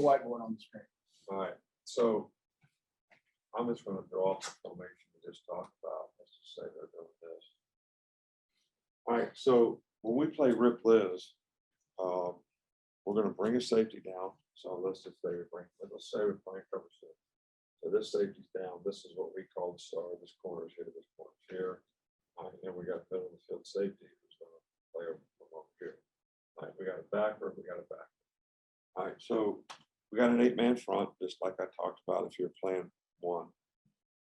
whiteboard on the screen. All right, so I'm just going to draw up the formation we just talked about. Let's just say they're doing this. All right, so when we play Rip Liz, we're going to bring a safety down. So let's just say let's say we're playing cover six. So this safety's down. This is what we call the star. This corner's here. This corner's here. All right, and we got middle of the field safety who's going to play over here. All right, we got a backer. We got a backer. All right, so we got an 8-man front, just like I talked about if you're playing one.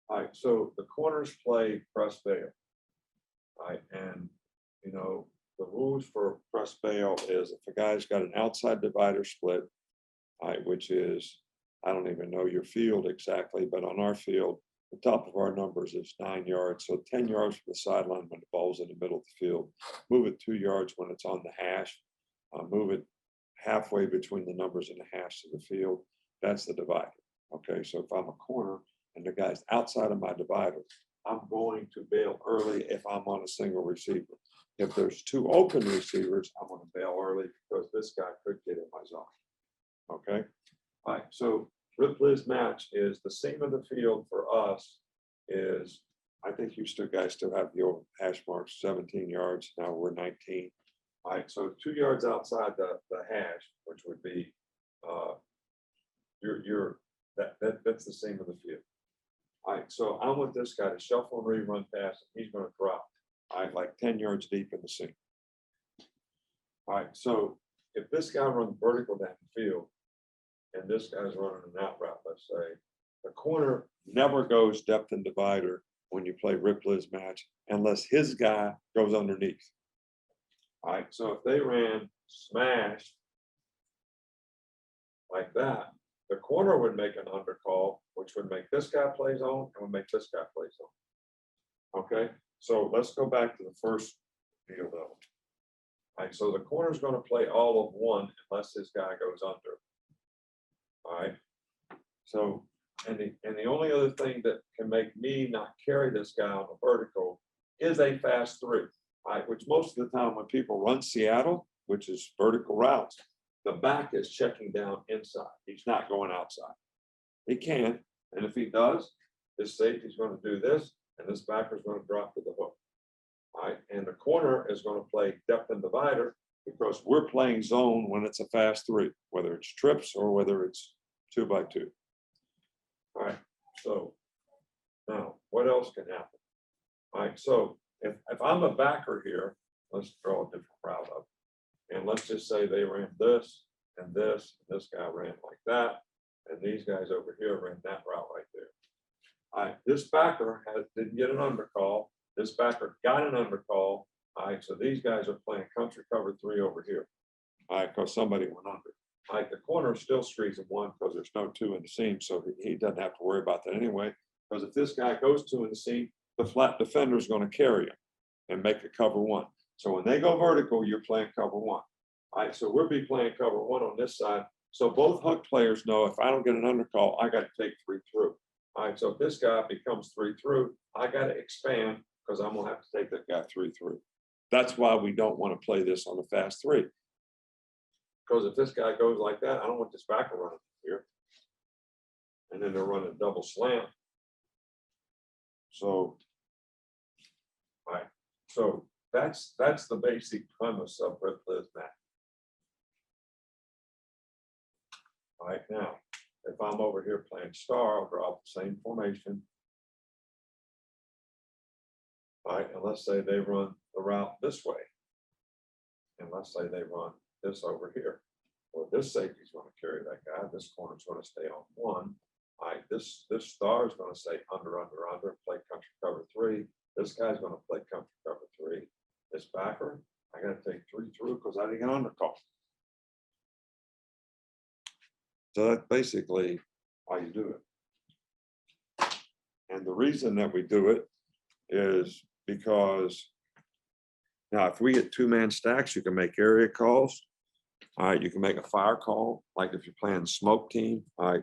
All right, so the corners play press bail. All right, and you know, the rules for press bail is if a guy's got an outside divider split, all right, which is, I don't even know your field exactly, but on our field, the top of our numbers is 9 yards. So 10 yards from the sideline when the ball's in the middle of the field. Move it 2 yards when it's on the hash. Move it halfway between the numbers and the hash of the field. That's the divider. Okay, so if I'm a corner and the guy's outside of my divider, I'm going to bail early if I'm on a single receiver. If there's 2 open receivers, I'm going to bail early because this guy could get in my zone. Okay. All right. So Rip Liz match is the seam of the field for us is, I think you guys still have the old hash marks, 17 yards. Now we're 19. All right. So 2 yards outside the hash, which would be that's the seam of the field. All right. So I want this guy to shuffle and rerun pass, and he's going to drop. All right, like 10 yards deep in the seam. All right, so if this guy runs vertical down the field and this guy's running an out route, let's say, the corner never goes depth and divider when you play Rip Liz match unless his guy goes underneath. All right, so if they ran smash like that, the corner would make an undercall, which would make this guy play zone and would make this guy play zone. Okay. So let's go back to the first field level. All right, so the corner is going to play all of one unless this guy goes under. All right. So, and the only other thing that can make me not carry this guy on the vertical is a fast 3. All right, which most of the time when people run Seattle, which is vertical routes, the back is checking down inside. He's not going outside. He can, and if he does, this safety's going to do this. And this backer is going to drop to the hook. All right. And the corner is going to play depth and divider because we're playing zone when it's a fast 3, whether it's trips or whether it's 2x2. All right. So now what else can happen? All right. So if I'm a backer here, let's draw a different route up. And let's just say they ran this and this, and this guy ran like that. And these guys over here ran that route right there. All right, this backer didn't get an undercall. This backer got an undercall. All right, so these guys are playing country cover 3 over here. All right, because somebody went under. All right, the corner still squeezing 1 because there's no 2 in the seam, so he doesn't have to worry about that anyway. Because if this guy goes 2 in the seam, the flat defender is going to carry him and make it cover 1. So when they go vertical, you're playing cover 1. All right, so we'll be playing cover 1 on this side. So both hook players know if I don't get an undercall, I got to take 3 through. All right, so if this guy becomes 3 through, I got to expand because I'm going to have to take that guy 3 through. That's why we don't want to play this on the fast 3. Because if this guy goes like that, I don't want this backer running here. And then they're running double slant. So, all right, so that's the basic premise of Rip Liz match. All right, now, if I'm over here playing star, I'll draw the same formation. All right, and let's say they run the route this way. And let's say they run this over here. Well, this safety is going to carry that guy. This corner is going to stay on 1. All right, this star is going to say under, play country cover 3. This guy's going to play country cover 3. This backer, I got to take 3 through because I didn't get undercall. So that's basically how you do it. And the reason that we do it is because now if we get 2-man stacks, you can make area calls. All right, you can make a fire call, like if you're playing smoke team. All right,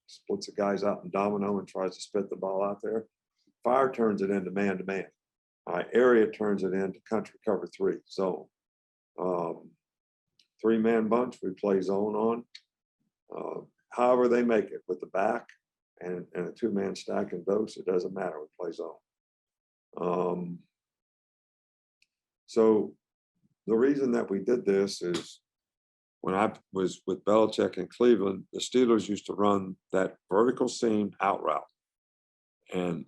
splits the guys out in domino and tries to spit the ball out there. Fire turns it into man-to-man. All right, area turns it into country cover 3 zone. 3-man bunch, we play zone on. however they make it with the back and a two-man stack and dose, it doesn't matter. We play zone. So the reason that we did this is when I was with Belichick in Cleveland, the Steelers used to run that vertical seam out route. And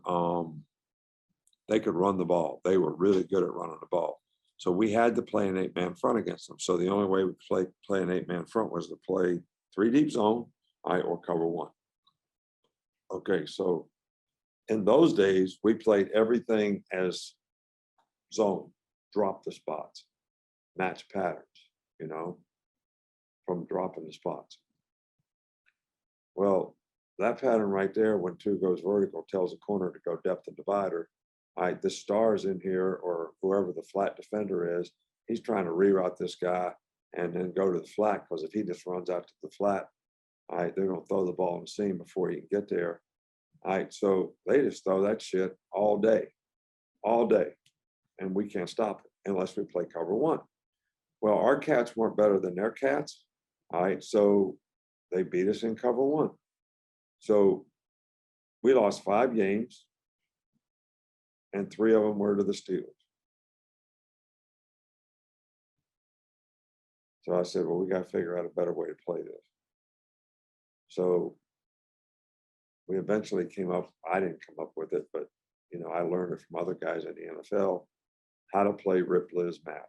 they could run the ball. They were really good at running the ball. So we had to play an 8-man front against them. So the only way we could play an 8-man front was to play 3 deep zone, or cover 1. Okay, so in those days, we played everything as zone, drop the spots, match patterns, from dropping the spots. Well, that pattern right there, when 2 goes vertical, tells the corner to go depth and divider. The star's in here, or whoever the flat defender is, he's trying to reroute this guy and then go to the flat, because if he just runs out to the flat, they're going to throw the ball in the seam before he can get there. So they just throw that shit all day, and we can't stop it unless we play cover 1. Well, our cats weren't better than their cats, so they beat us in cover 1. So we lost 5 games, and 3 of them were to the Steelers. So I said, well, we got to figure out a better way to play this. So we eventually came up, I didn't come up with it, but I learned it from other guys in the NFL, how to play rip, Liz, match.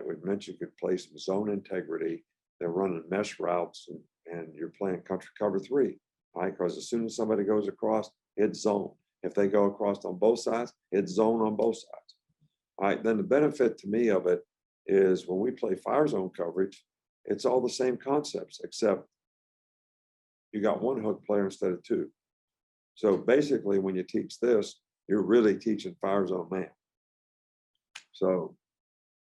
We mentioned you could play some zone integrity. They're running mesh routes, and you're playing country cover 3, because as soon as somebody goes across, it's zone. If they go across on both sides, it's zone on both sides. Then the benefit to me of it is when we play fire zone coverage, it's all the same concepts, except you got 1 hook player instead of 2. So basically, when you teach this, you're really teaching fire zone man. So